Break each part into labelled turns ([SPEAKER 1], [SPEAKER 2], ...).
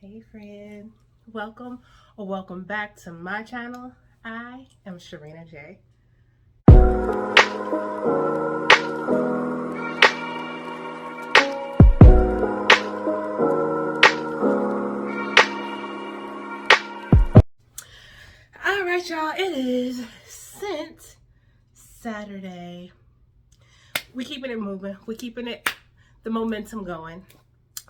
[SPEAKER 1] Hey friend, welcome or welcome back to my channel. I am Sharina J. All right, y'all, it is Scent Saturday. We're keeping it moving. We're keeping the momentum going.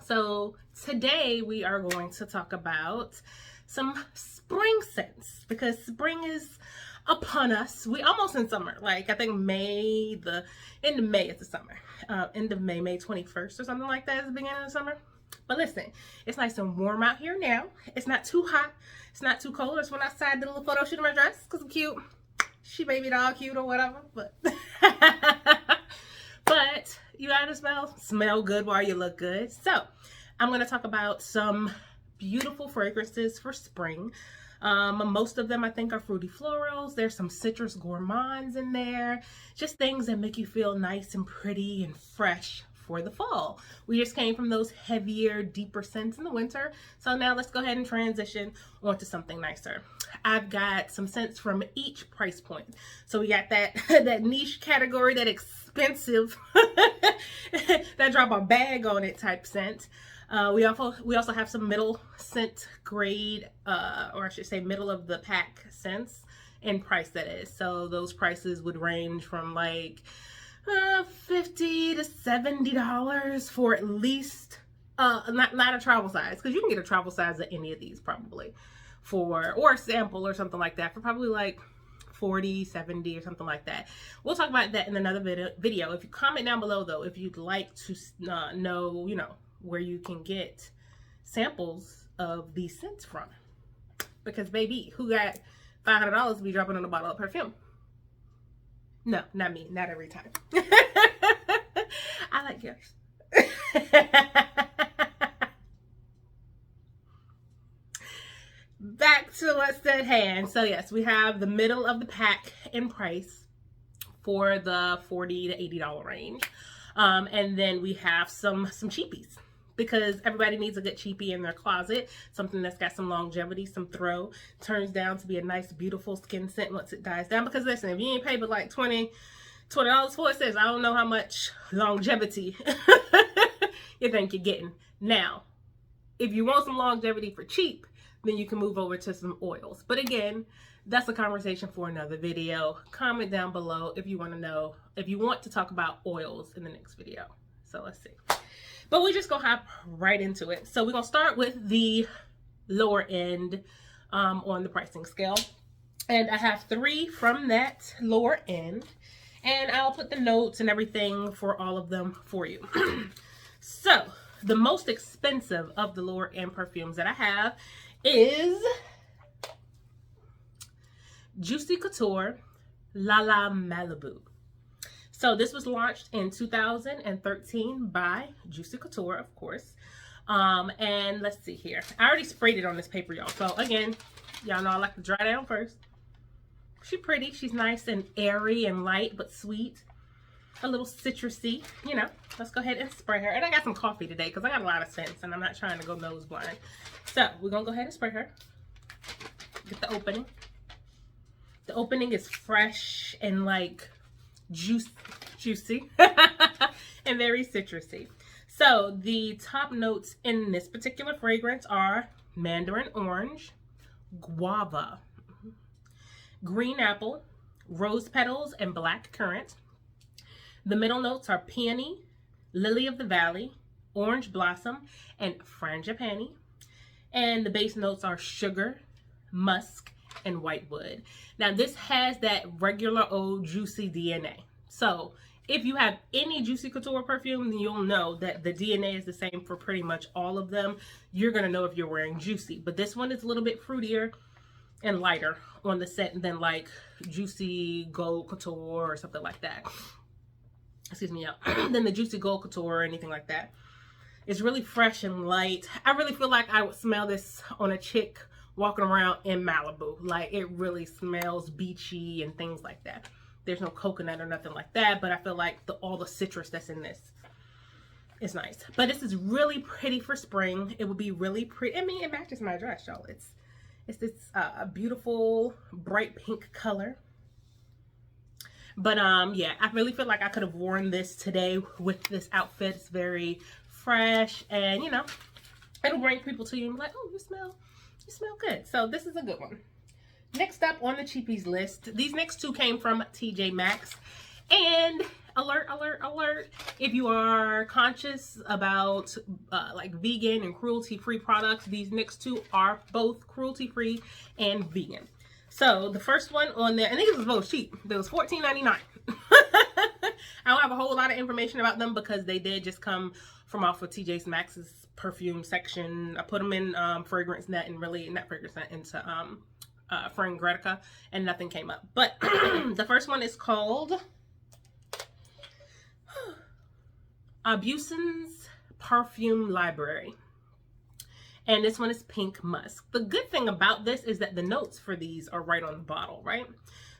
[SPEAKER 1] So today we are going to talk about some spring scents because spring is upon us. We almost in summer. Like I think end of May is the summer. End of May 21st or something like that is the beginning of the summer. But listen, it's nice and warm out here now. It's not too hot. It's not too cold. I just went outside, did a little photo shoot in my dress because I'm cute. She baby doll cute or whatever. But but you gotta smell good while you look good. So I'm going to talk about some beautiful fragrances for spring. Most of them I think are fruity florals. There's some citrus gourmands in there. Just things that make you feel nice and pretty and fresh for the fall. We just came from those heavier, deeper scents in the winter. So now let's go ahead and transition onto something nicer. I've got some scents from each price point. So we got that, that niche category, that expensive, that drop a bag on it type scent. We also have some middle scent grade, or I should say middle of the pack scents in price that is. So those prices would range from like $50 to $70 for at least, not a travel size, because you can get a travel size at any of these probably or a sample or something like that for probably like 40, 70 or something like that. We'll talk about that in another video. If you comment down below though, if you'd like to know, where you can get samples of these scents from. Because baby, who got $500 to be dropping on a bottle of perfume? No, not me. Not every time. I like yours. Back to what's at hand. So yes, we have the middle of the pack in price for the $40 to $80 range. And then we have some cheapies, because everybody needs a good cheapie in their closet, something that's got some longevity, some throw, turns down to be a nice, beautiful skin scent once it dies down. Because listen, if you ain't pay but like $20 for it, says I don't know how much longevity you think you're getting. Now, if you want some longevity for cheap, then you can move over to some oils. But again, that's a conversation for another video. Comment down below if you want to know, if you want to talk about oils in the next video. So let's see. But we're just gonna hop right into it. So we're gonna start with the lower end on the pricing scale. And I have 3 from that lower end. And I'll put the notes and everything for all of them for you. So the most expensive of the lower end perfumes that I have is Juicy Couture La La Malibu. So this was launched in 2013 by Juicy Couture, of course. And let's see here. I already sprayed it on this paper, y'all. So again, y'all know I like to dry down first. She's pretty. She's nice and airy and light, but sweet. A little citrusy, Let's go ahead and spray her. And I got some coffee today because I got a lot of scents and I'm not trying to go nose blind. So we're going to go ahead and spray her. Get the opening. The opening is fresh and like juicy and very citrusy. So the top notes in this particular fragrance are mandarin orange, guava, green apple, rose petals, and black currant. The middle notes are peony, lily of the valley, orange blossom, and frangipani. And the base notes are sugar, musk, and whitewood. Now this has that regular old juicy DNA. So if you have any Juicy Couture perfume, then you'll know that the DNA is the same for pretty much all of them. You're going to know if you're wearing Juicy. But this one is a little bit fruitier and lighter on the scent than like Juicy Gold Couture or something like that. Excuse me, yeah. Than the Juicy Gold Couture or anything like that. It's really fresh and light. I really feel like I would smell this on a chick walking around in Malibu. Like it really smells beachy and things like that. There's no coconut or nothing like that, but I feel like all the citrus that's in this It's nice. But this is really pretty for spring. It would be really pretty. I mean, it matches my dress, y'all. It's this beautiful bright pink color. But yeah, I really feel like I could have worn this today with this outfit. It's very fresh, and you know, it'll bring people to you and be like, oh, you smell good. So this is a good one. Next up on the cheapies list, these next two came from TJ Maxx. And alert, alert, alert, if you are conscious about like vegan and cruelty-free products, these next two are both cruelty-free and vegan. So the first one on there, and these was both cheap. They was $14.99. I don't have a whole lot of information about them because they did just come from off of TJ Maxx's perfume section. I put them in Fragrance Net and really not Fragrance Net into Friiieeend and nothing came up. But the first one is called Aubusson's Perfume Library. And this one is Pink Musk. The good thing about this is that the notes for these are right on the bottle, right?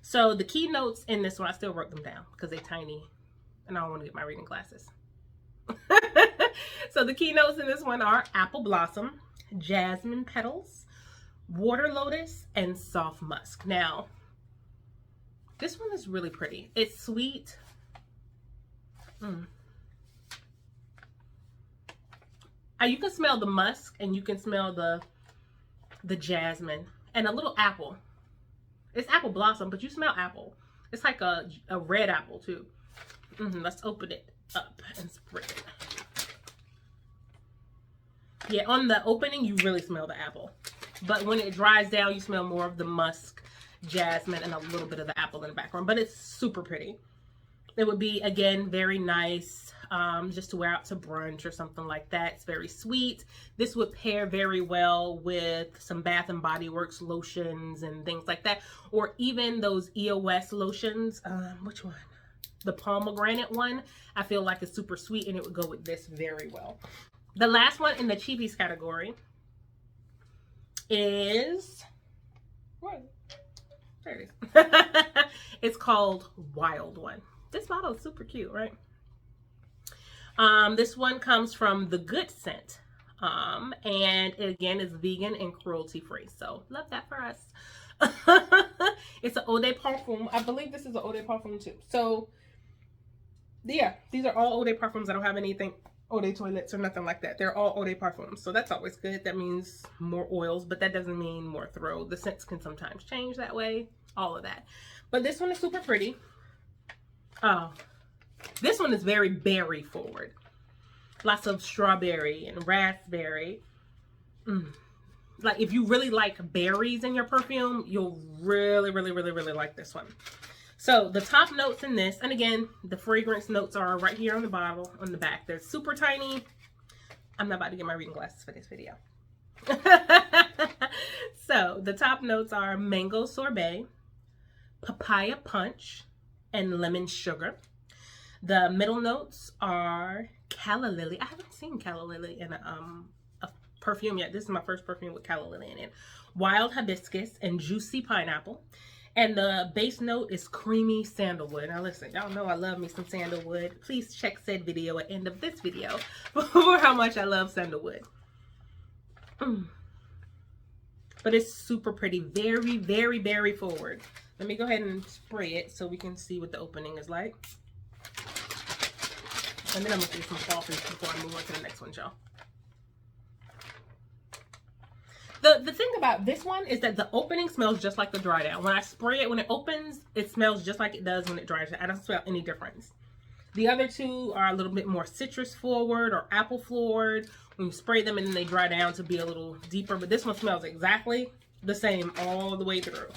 [SPEAKER 1] So the key notes in this one, I still wrote them down because they're tiny and I don't want to get my reading glasses. So the key notes in this one are apple blossom, jasmine petals, water lotus, and soft musk. Now, this one is really pretty. It's sweet. You can smell the musk and you can smell the jasmine and a little apple. It's apple blossom, but you smell apple. It's like a red apple too. Let's open it up and spray it. Yeah, on the opening, you really smell the apple. But when it dries down, you smell more of the musk, jasmine, and a little bit of the apple in the background. But it's super pretty. It would be, again, very nice just to wear out to brunch or something like that. It's very sweet. This would pair very well with some Bath & Body Works lotions and things like that. Or even those EOS lotions. Which one? The pomegranate one. I feel like it's super sweet and it would go with this very well. The last one in the cheapies category is, what? There it is. It's called Wild One. This bottle is super cute, right? This one comes from The Good Scent. And it, again, is vegan and cruelty-free. So, love that for us. It's an eau de parfum. I believe this is an eau de parfum too. So, yeah, these are all eau de parfums. I don't have anything eau de toilettes or nothing like that. They're all eau de parfums. So, that's always good. That means more oils, but that doesn't mean more throw. The scents can sometimes change that way. All of that. But this one is super pretty. Oh, this one is very berry forward. Lots of strawberry and raspberry. Like if you really like berries in your perfume, you'll really like this one. So the top notes in this, and again, the fragrance notes are right here on the bottle, on the back. They're super tiny. I'm not about to get my reading glasses for this video. So the top notes are mango sorbet, papaya punch, and lemon sugar. The middle notes are calla lily. I haven't seen calla lily in a perfume yet. This is my first perfume with calla lily in it. Wild hibiscus and juicy pineapple. And the base note is creamy sandalwood. Now listen, y'all know I love me some sandalwood. Please check said video at the end of this video for how much I love sandalwood. But it's super pretty. Very forward. Let me go ahead and spray it so we can see what the opening is like. And then I'm going to do some coffee before I move on to the next one, y'all. The thing about this one is that the opening smells just like the dry down. When I spray it, when it opens, it smells just like it does when it dries down. I don't smell any difference. The other two are a little bit more citrus forward or apple forward. When you spray them and then they dry down to be a little deeper. But this one smells exactly the same all the way through.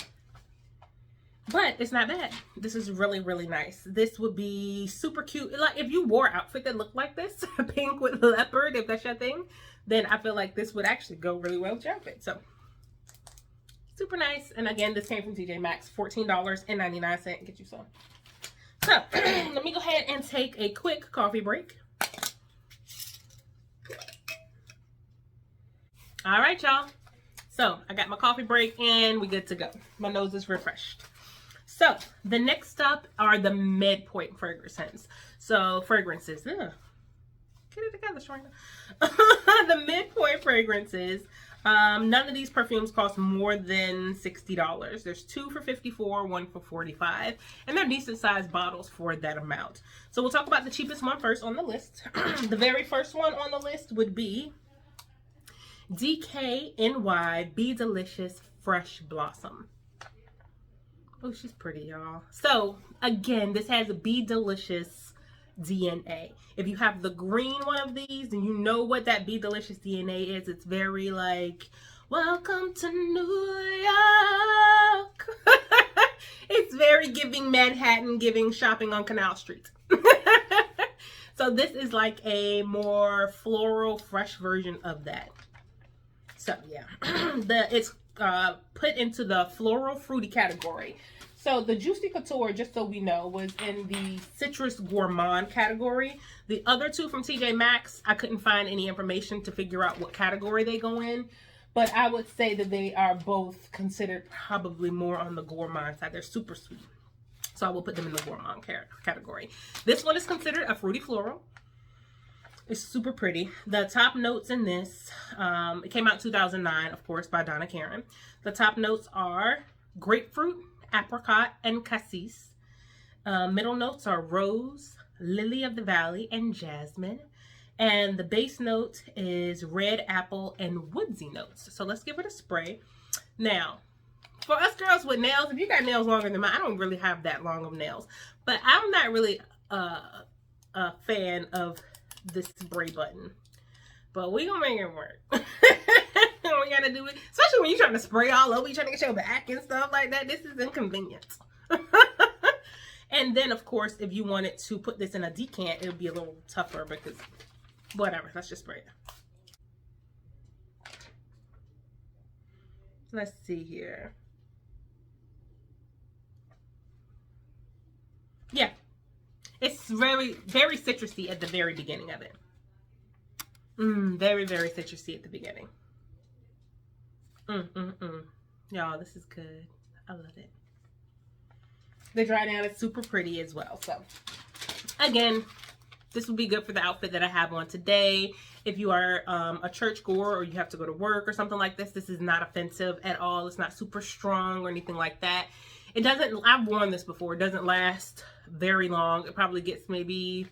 [SPEAKER 1] But it's not bad. This is really nice. This would be super cute. Like if you wore an outfit that looked like this, pink with leopard, if that's your thing, then I feel like this would actually go really well with your outfit. So super nice. And again, this came from TJ Maxx, $14.99. Get you some. So let me go ahead and take a quick coffee break. All right, y'all. So I got my coffee break and we good to go. My nose is refreshed. So the next up are the midpoint fragrances. So fragrances. Get it together, Sharina. The midpoint fragrances. None of these perfumes cost more than $60. There's 2 for $54, 1 for $45, and they're decent sized bottles for that amount. So we'll talk about the cheapest one first on the list. The very first one on the list would be DKNY Be Delicious Fresh Blossom. Oh, she's pretty, y'all. So again, this has a Be Delicious DNA. If you have the green one of these, then you know what that Be Delicious DNA is. It's very like, welcome to New York. It's very giving Manhattan, giving shopping on Canal Street. So this is like a more floral, fresh version of that. So yeah, it's put into the floral fruity category. So the Juicy Couture, just so we know, was in the citrus gourmand category. The other two from TJ Maxx, I couldn't find any information to figure out what category they go in. But I would say that they are both considered probably more on the gourmand side. They're super sweet. So I will put them in the gourmand category. This one is considered a fruity floral. It's super pretty. The top notes in this, it came out in 2009, of course, by Donna Karan. The top notes are grapefruit, apricot, and cassis. Middle notes are rose, lily of the valley, and jasmine. And the base note is red apple and woodsy notes. So let's give it a spray. Now, for us girls with nails, if you got nails longer than mine, I don't really have that long of nails. But I'm not really a fan of this spray button. But we gonna make it work. We gotta do it, especially when you're trying to spray all over, you're trying to get your back and stuff like that. This is inconvenient. And then of course, if you wanted to put this in a decant, it would be a little tougher because whatever, let's just spray it. Let's see here. Yeah, it's very, very citrusy at the very beginning of it. Very, very citrusy at the beginning. Y'all, this is good. I love it. The dry down is super pretty as well. So, again, this would be good for the outfit that I have on today. If you are a churchgoer or you have to go to work or something like this, this is not offensive at all. It's not super strong or anything like that. It doesn't, I've worn this before. It doesn't last very long. It probably gets maybe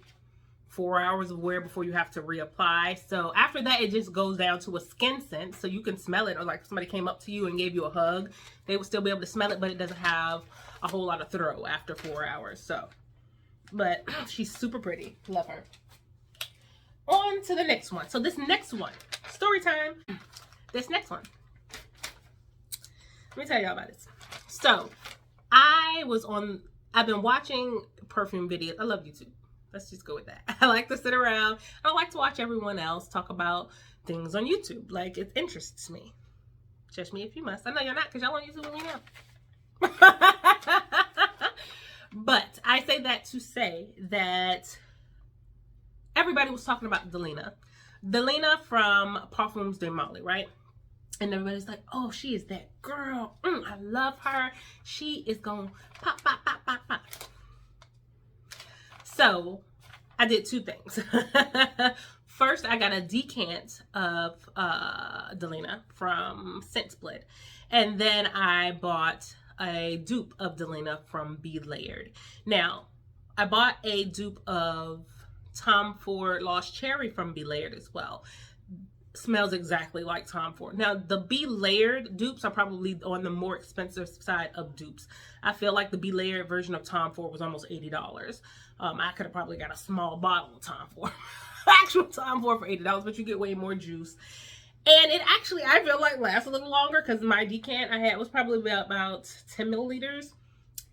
[SPEAKER 1] 4 hours of wear before you have to reapply. So after that, it just goes down to a skin scent. So you can smell it, or like if somebody came up to you and gave you a hug, they would still be able to smell it, but it doesn't have a whole lot of throw after 4 hours. So, but she's super pretty. Love her. On to the next one. So this next one, story time. This next one. Let me tell y'all about this. So I've been watching perfume videos. I love YouTube. Let's just go with that. I like to sit around. I like to watch everyone else talk about things on YouTube. Like, it interests me. Judge me if you must. I know you're not, because y'all on YouTube with me now. But I say that to say that everybody was talking about Delina. Delina from Parfums de Mali, right? And everybody's like, oh, she is that girl. I love her. She is going pop, pop, pop, pop, pop. So I did two things. First, I got a decant of Delina from Scent Split. And then I bought a dupe of Delina from Be Layered. Now, I bought a dupe of Tom Ford Lost Cherry from Be Layered as well. Smells exactly like Tom Ford. Now, the Be Layered dupes are probably on the more expensive side of dupes. I feel like the Be Layered version of Tom Ford was almost $80. I could have probably got a small bottle of Tom Ford. Actual Tom Ford for $80, but you get way more juice. And it actually, I feel like, lasts a little longer because my decant I had was probably about 10 milliliters.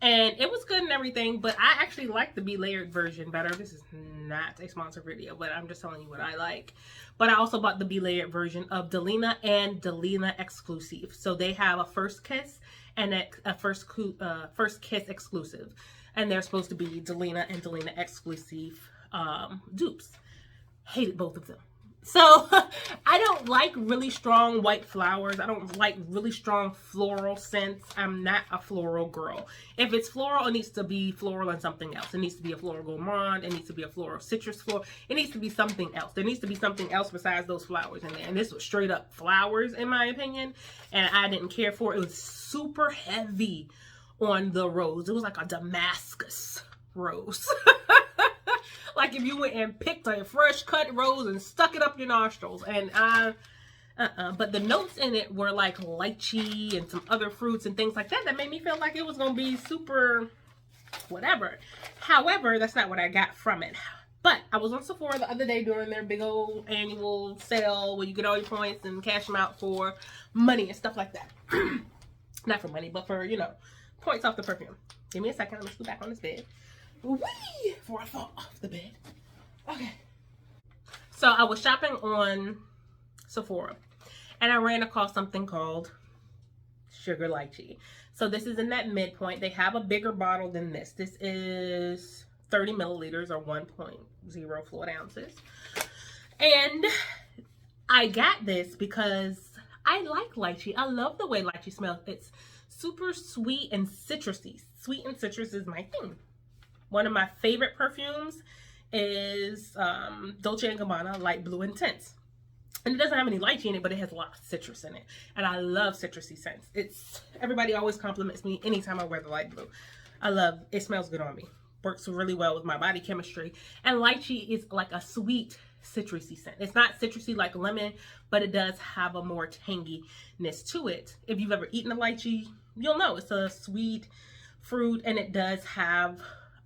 [SPEAKER 1] And it was good and everything, but I actually like the Be Layered version better. This is not a sponsored video, but I'm just telling you what I like. But I also bought the Be Layered version of Delina and Delina Exclusive. So they have a First Kiss and a First Kiss exclusive. And they're supposed to be Delina and Delina Exclusive dupes. Hated both of them. So I don't like really strong white flowers. I don't like really strong floral scents. I'm not a floral girl. If it's floral, it needs to be floral and something else. It needs to be a floral gourmand. It needs to be a floral citrus floral. It needs to be something else. There needs to be something else besides those flowers in there. And this was straight up flowers in my opinion. And I didn't care for it. It was super heavy on the rose. It was like a Damascus rose. Like if you went and picked a fresh cut rose and stuck it up your nostrils. And but the notes in it were like lychee and some other fruits and things like that that made me feel like it was going to be super whatever. However, that's not what I got from it. But I was on Sephora the other day during their big old annual sale where you get all your points and cash them out for money and stuff like that. Not for money, but for, you know, points off the perfume. Give me a second. Let me scoot back on this bed. Whee! Before I fall off the bed. Okay. So I was shopping on Sephora and I ran across something called Sugar Lychee. So this is in that midpoint. They have a bigger bottle than this. This is 30 milliliters or 1.0 fluid ounces. And I got this because I like lychee. I love the way lychee smells. It's super sweet and citrusy. Sweet and citrus is my thing. One of my favorite perfumes is Dolce & Gabbana Light Blue Intense. And it doesn't have any lychee in it, but it has a lot of citrus in it. And I love citrusy scents. Everybody always compliments me anytime I wear the light blue. It smells good on me. Works really well with my body chemistry. And lychee is like a sweet citrusy scent. It's not citrusy like lemon, but it does have a more tanginess to it. If you've ever eaten a lychee, you'll know it's a sweet fruit and it does have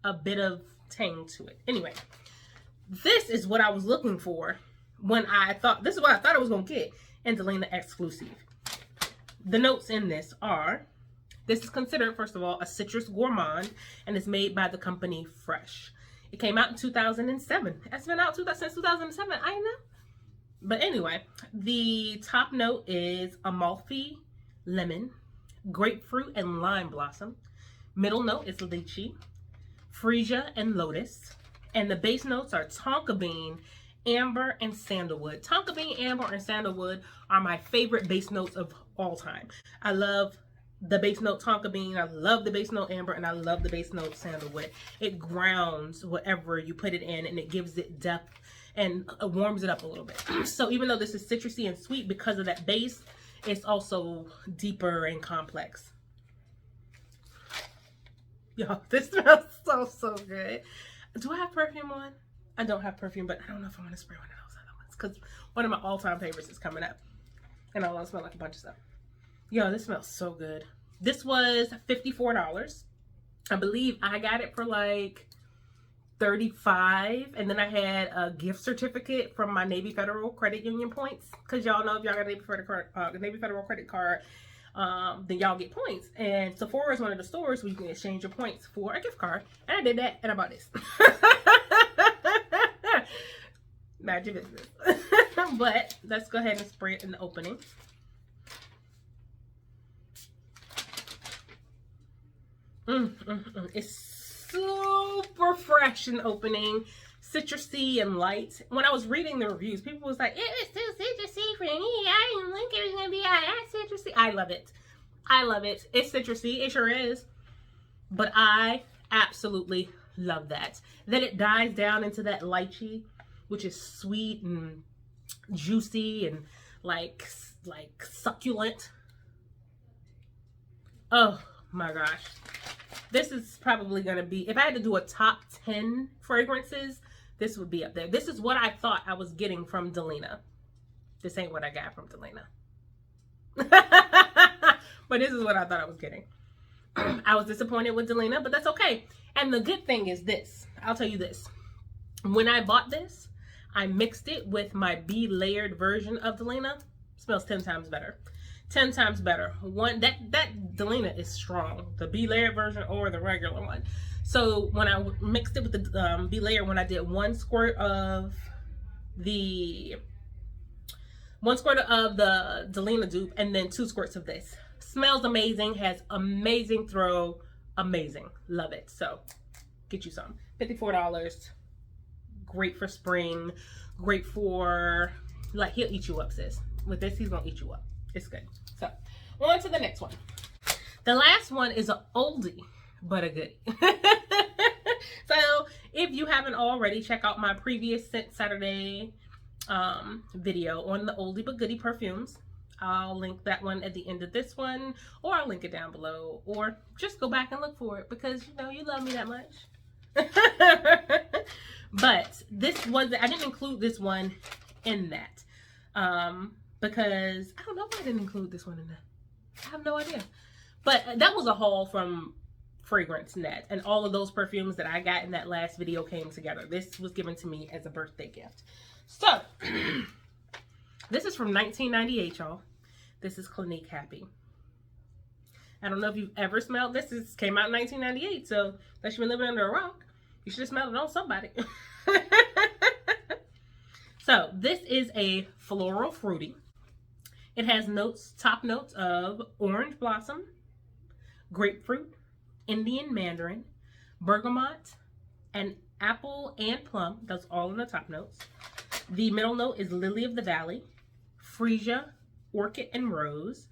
[SPEAKER 1] a bit of tang to it. Anyway, this is what I was looking for when this is what I thought I was going to get in Delina exclusive. The notes in this are, this is considered, first of all, a citrus gourmand and is made by the company Fresh. It came out in 2007. It's been out since 2007. I know. But anyway, the top note is Amalfi lemon, grapefruit, and lime blossom. Middle note is lychee, freesia, and lotus. And the base notes are tonka bean, amber, and sandalwood. Tonka bean, amber, and sandalwood are my favorite base notes of all time. I love the base note tonka bean, I love the base note amber, and I love the base note sandalwood. It grounds whatever you put it in and it gives it depth and warms it up a little bit. So even though this is citrusy and sweet, because of that base, it's also deeper and complex. Yo, this smells so good. Do I have perfume on? I don't have perfume, but I don't know if I want to spray one of those other ones because one of my all-time favorites is coming up. And I want to smell like a bunch of stuff. Yo, this smells so good. This was $54. I believe I got it for like $35. And then I had a gift certificate from my Navy Federal Credit Union points. Because y'all know if y'all got a Navy Federal credit card, then y'all get points. And Sephora is one of the stores where you can exchange your points for a gift card. And I did that and I bought this. Mind your business. But let's go ahead and spray it in the opening. It's super fresh in the opening, citrusy and light. When I was reading the reviews, people was like, it was too citrusy for me. I didn't think it was going to be that citrusy. I love it. I love it. It's citrusy. It sure is. But I absolutely love that. Then it dies down into that lychee, which is sweet and juicy and like succulent. Oh my gosh. This is probably going to be, if I had to do a top 10 fragrances, this would be up there. This is what I thought I was getting from Delina. This ain't what I got from Delina. But this is what I thought I was getting. I was disappointed with Delina, but that's okay. And the good thing is this. I'll tell you this. When I bought this, I mixed it with my B-layered version of Delina. Smells 10 times better. 10 times better. That Delina is strong. The B-layered version or the regular one. So when I mixed it with the B-layer, when I did one squirt of the Delina dupe and then 2 squirts of this. Smells amazing. Has amazing throw. Amazing. Love it. So get you some. $54. Great for spring. Great for, like, he'll eat you up, sis. With this, he's gonna eat you up. It's good. So, on to the next one. The last one is an oldie, but a goodie. So, if you haven't already, check out my previous Scent Saturday video on the oldie but goodie perfumes. I'll link that one at the end of this one, or I'll link it down below, or just go back and look for it because you know you love me that much. But this was, I didn't include this one in that because I don't know why I didn't include this one in that. I have no idea. But that was a haul from Friiieeend, and all of those perfumes that I got in that last video came together. This was given to me as a birthday gift. So this is from 1998, y'all. This is Cliniqe Happy. I don't know if you've ever smelled this. This came out in 1998, so unless you've been living under a rock, you should have smelled it on somebody. So this is a floral fruity. It has notes, top notes of orange blossom, grapefruit, Indian mandarin, bergamot, and apple and plum. That's all in the top notes. The middle note is lily of the valley, freesia, orchid, and rose.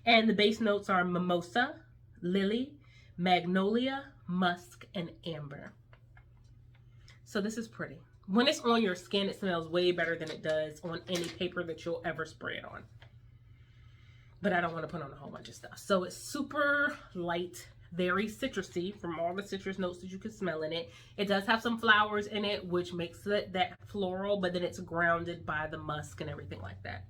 [SPEAKER 1] And the base notes are mimosa, lily, magnolia, musk, and amber. So this is pretty. When it's on your skin, it smells way better than it does on any paper that you'll ever spray it on. But I don't want to put on a whole bunch of stuff. So it's super light, very citrusy from all the citrus notes that you can smell in it. It does have some flowers in it, which makes it that floral, but then it's grounded by the musk and everything like that.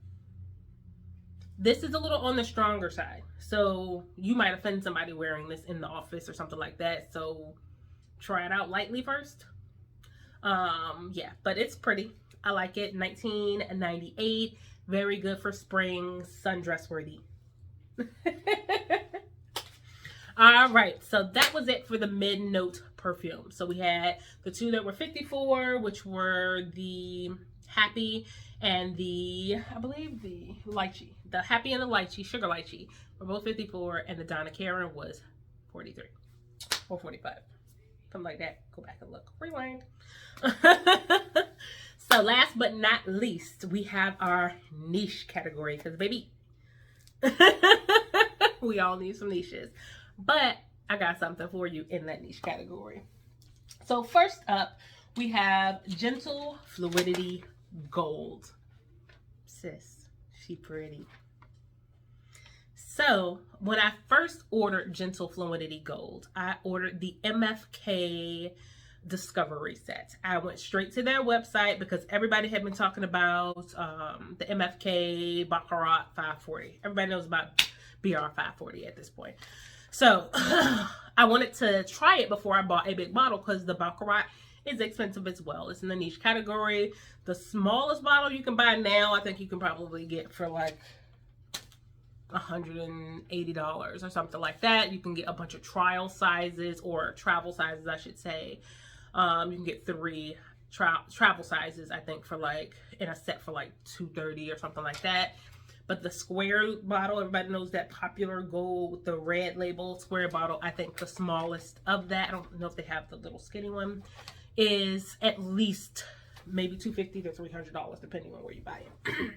[SPEAKER 1] This is a little on the stronger side. So you might offend somebody wearing this in the office or something like that. So try it out lightly first. Yeah, but it's pretty. I like it. 1998. Very good for spring, sundress worthy. All right, so that was it for the mid-note perfume. So we had the two that were 54, which were the Happy and the, I believe the Lychee. The Happy and the Lychee, Sugar Lychee, were both 54, and the Donna Karan was 43 or 45. Something like that. Go back and look. Rewind. So last but not least, we have our niche category. Because baby, we all need some niches. But I got something for you in that niche category. So first up, we have Gentle Fluidity Gold. Sis, she pretty. So when I first ordered Gentle Fluidity Gold, I ordered the MFK Discovery set. I went straight to their website because everybody had been talking about the MFK Baccarat 540. Everybody knows about BR 540 at this point. So I wanted to try it before I bought a big bottle because the Baccarat is expensive as well. It's in the niche category. The smallest bottle you can buy now, I think you can probably get for like $180 or something like that. You can get a bunch of trial sizes or travel sizes, I should say. You can get 3 travel sizes, I think, for like in a set for like $230 or something like that. But the square bottle, everybody knows that popular gold with the red label square bottle. I think the smallest of that, I don't know if they have the little skinny one, is at least maybe $250 to $300 depending on where you buy it.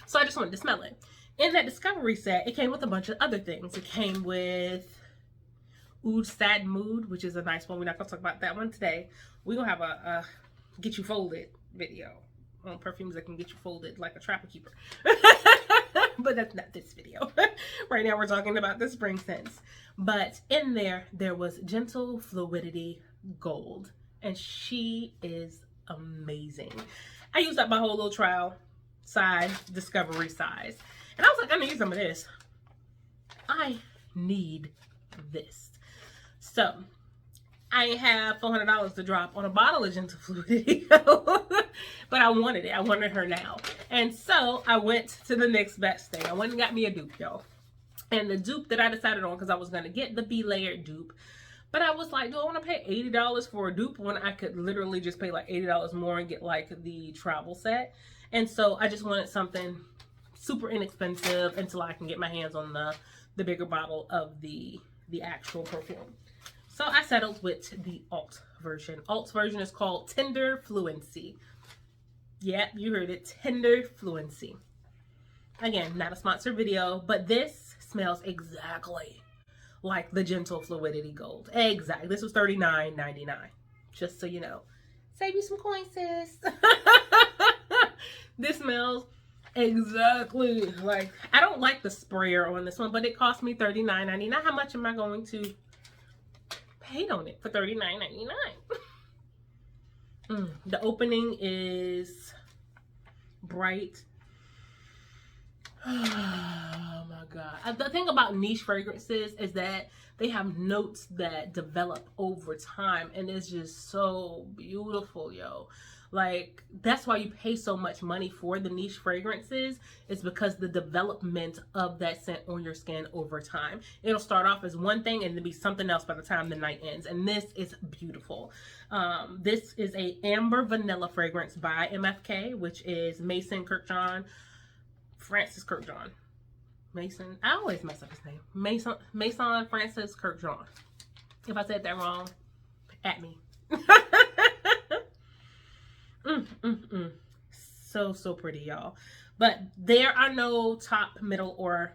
[SPEAKER 1] So I just wanted to smell it. In that Discovery set, it came with a bunch of other things. It came with Oud Sad Mood, which is a nice one. We're not going to talk about that one today. We're going to have a Get You Folded video on perfumes that can get you folded like a trapper keeper. But that's not this video. Right now we're talking about the spring scents. But in there was Gentle Fluidity Gold. And she is amazing. I used up my whole little trial size, Discovery size. And I was like, I need some of this. I need this. So I have $400 to drop on a bottle of Gentle Fluidity. But I wanted it. I wanted her now. And so I went to the next best thing. I went and got me a dupe, y'all. And the dupe that I decided on, because I was going to get the B-layered dupe. But I was like, do I want to pay $80 for a dupe when I could literally just pay like $80 more and get like the travel set? And so I just wanted something super inexpensive until I can get my hands on the bigger bottle of the actual perfume. So I settled with the alt version. Alt's version is called Tender Fluency. Yep, you heard it. Tender Fluency. Again, not a sponsored video, but this smells exactly like the Gentle Fluidity Gold. Exactly. This was $39.99. Just so you know. Save you some coins, sis. This smells exactly like, I don't like the sprayer on this one, but it cost me $39.99. How much am I going to pay on it for $39.99? The opening is bright. Oh my god. The thing about niche fragrances is that they have notes that develop over time, and it's just so beautiful, yo. Like, that's why you pay so much money for the niche fragrances, is because the development of that scent on your skin over time. It'll start off as one thing and then be something else by the time the night ends, and this is beautiful. This is a amber vanilla fragrance by MFK, which is Mason Kirkjohn, Francis Kirkjohn. Mason, I always mess up his name. Mason Francis Kirkjohn. If I said that wrong, at me. So pretty, y'all. But there are no top, middle, or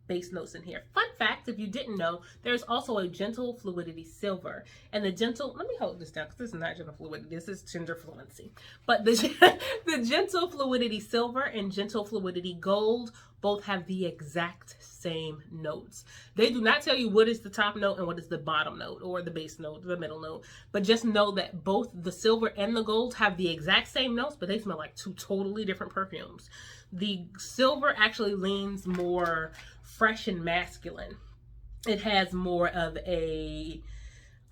[SPEAKER 1] base notes in here. Fun fact, if you didn't know, there's also a Gentle Fluidity Silver. And the Gentle, let me hold this down because this is not Gentle Fluidity, this is Tender Fluency. But the Gentle Fluidity Silver and Gentle Fluidity Gold both have the exact same notes. They do not tell you what is the top note and what is the bottom note, or the base note, the middle note. But just know that both the silver and the gold have the exact same notes, but they smell like two totally different perfumes. The silver actually leans more fresh and masculine. It has more of a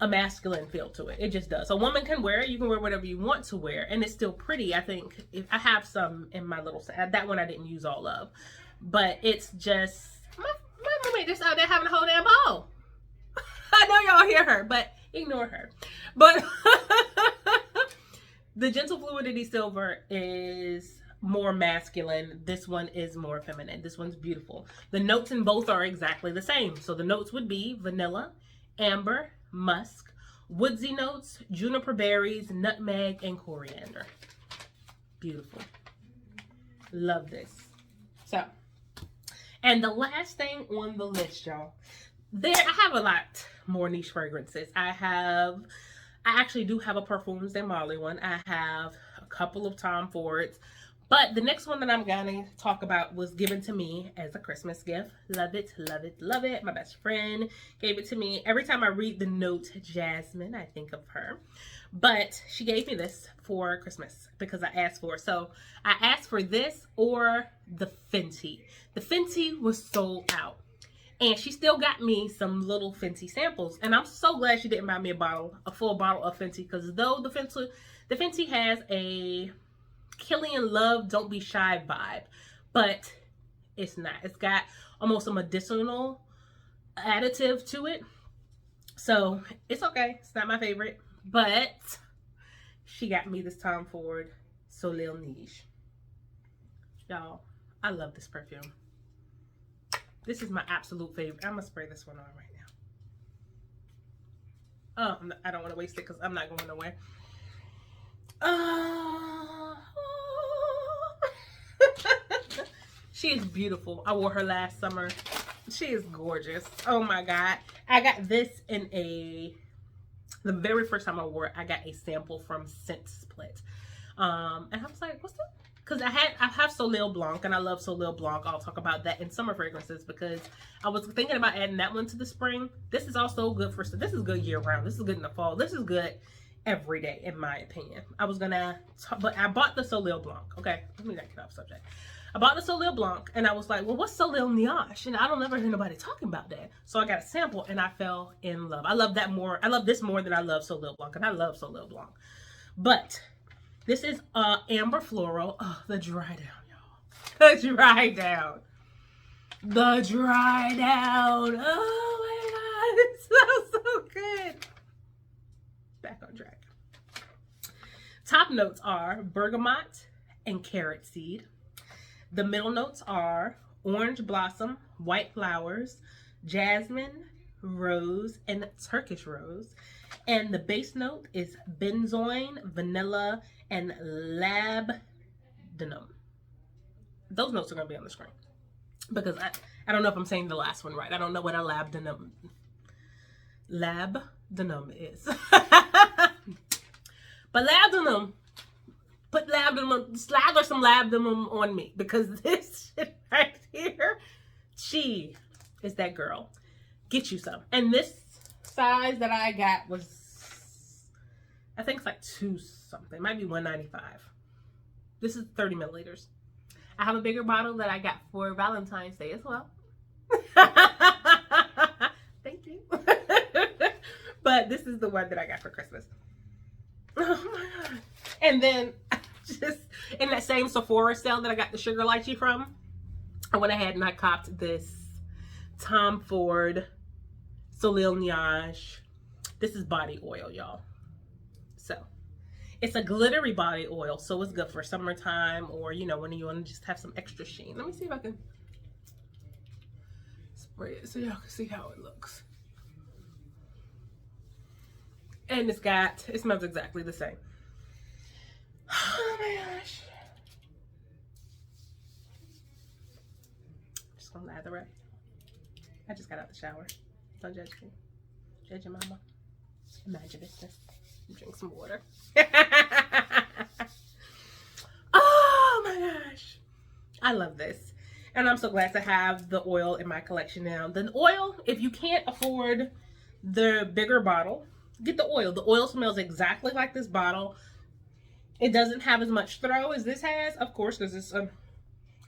[SPEAKER 1] masculine feel to it. It just does. A woman can wear it. You can wear whatever you want to wear, and it's still pretty. I think if I have some in my little set, that one I didn't use all of, but it's just my roommate just out there having a whole damn ball. I know y'all hear her, but ignore her. But the Gentle Fluidity Silver is more masculine. This one is more feminine. This one's beautiful. The notes in both are exactly the same. So the notes would be vanilla, amber, musk, woodsy notes, juniper berries, nutmeg, and coriander. Beautiful. Love this. So, and the last thing on the list, y'all. I have a lot more niche fragrances. I actually do have a Parfums de Marly one. I have a couple of Tom Fords. But the next one that I'm going to talk about was given to me as a Christmas gift. Love it, love it, love it. My best friend gave it to me. Every time I read the note Jasmine, I think of her. But she gave me this for Christmas because I asked for it. So I asked for this or the Fenty. The Fenty was sold out. And she still got me some little Fenty samples. And I'm so glad she didn't buy me a full bottle of Fenty. Because though the Fenty has a Killian Love Don't Be Shy vibe, but it's not. It's got almost a medicinal additive to it. So it's okay. It's not my favorite. But she got me this Tom Ford Soleil Niege. Y'all, I love this perfume. This is my absolute favorite. I'm going to spray this one on right now. Oh, I don't want to waste it because I'm not going nowhere. She is beautiful. I wore her last summer. She is gorgeous. Oh my God. I got this in the very first time I wore it, I got a sample from Scent Split. And I was like, what's that? Because I have Soleil Blanc, and I love Soleil Blanc. I'll talk about that in summer fragrances because I was thinking about adding that one to the spring. This is also good this is good year round. This is good in the fall. This is good every day, in my opinion. But I bought the Soleil Blanc. Okay, let me not get off subject. I bought the Soleil Blanc, and I was like, well, what's Soleil Niege? And I don't ever hear nobody talking about that. So I got a sample, and I fell in love. I love that more. I love this more than I love Soleil Blanc, and I love Soleil Blanc. But this is Amber Floral. Oh, the dry down, y'all. The dry down. The dry down. Oh, my God. It smells so good. Back on track. Top notes are bergamot and carrot seed. The middle notes are orange blossom, white flowers, jasmine, rose, and Turkish rose. And the base note is benzoin, vanilla, and labdanum. Those notes are going to be on the screen because I don't know if I'm saying the last one right. I don't know what a labdanum is. But labdanum, put labdanum, slather some labdanum on me because this shit right here, she is that girl. Get you some. And this size that I got was, I think it's like 2 something, might be 195. This is 30 milliliters. I have a bigger bottle that I got for Valentine's Day as well. Thank you. But this is the one that I got for Christmas. Oh my God. And then just in that same Sephora sale that I got the sugar lychee from, I went ahead and I copped this Tom Ford Soleil Niege. This is body oil, y'all. So it's a glittery body oil, so it's good for summertime or, you know, when you want to just have some extra sheen. Let me see if I can spray it so y'all can see how it looks. And it smells exactly the same. Oh my gosh. Just gonna lather it. I just got out the shower. Don't judge me. Judge your mama. Imagine business. Drink some water. Oh my gosh. I love this. And I'm so glad to have the oil in my collection now. The oil, if you can't afford the bigger bottle, get the oil. The oil smells exactly like this bottle. It doesn't have as much throw as this has, of course, because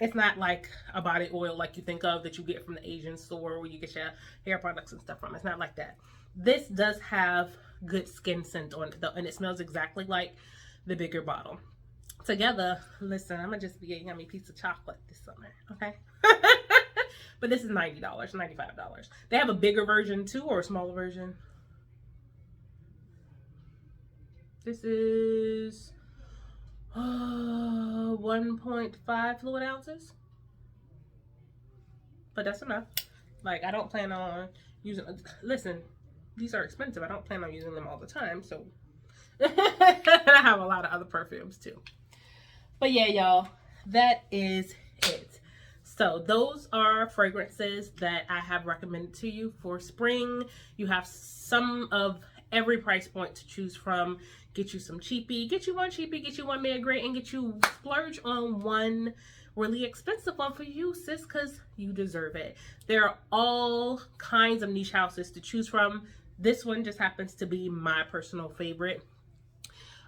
[SPEAKER 1] it's not like a body oil like you think of that you get from the Asian store where you get your hair products and stuff from. It's not like that. This does have good skin scent on it though, and it smells exactly like the bigger bottle. Together, listen, I'm gonna just be a yummy piece of chocolate this summer, okay? But this is $90, $95. They have a bigger version too, or a smaller version. This is 1.5 fluid ounces. But that's enough. Like, I don't plan on using, listen, these are expensive. I don't plan on using them all the time, so. I have a lot of other perfumes too. But yeah, y'all, that is it. So those are fragrances that I have recommended to you for spring. You have some of every price point to choose from. Get you some cheapie, get you one cheapie, get you one mid grade, and get you splurge on one really expensive one for you, sis, because you deserve it. There are all kinds of niche houses to choose from. This one just happens to be my personal favorite.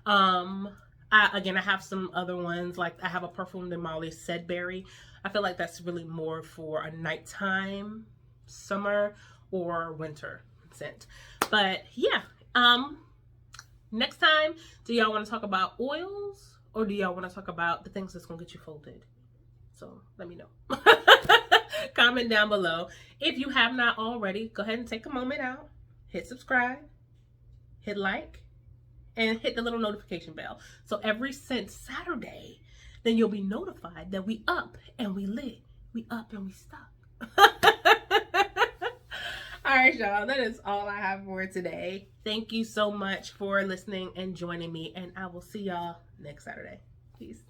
[SPEAKER 1] Again, I have some other ones, like I have a Perfume de Molly Sedberry. I feel like that's really more for a nighttime, summer, or winter scent. But yeah, next time, do y'all want to talk about oils, or do y'all want to talk about the things that's gonna get you folded? So let me know. Comment down below. If you have not already, go ahead and take a moment out, hit subscribe, hit like, and hit the little notification bell. So every since Saturday, then you'll be notified that we up and we lit. We up and we stuck. All right, y'all. That is all I have for today. Thank you so much for listening and joining me. And I will see y'all next Saturday. Peace.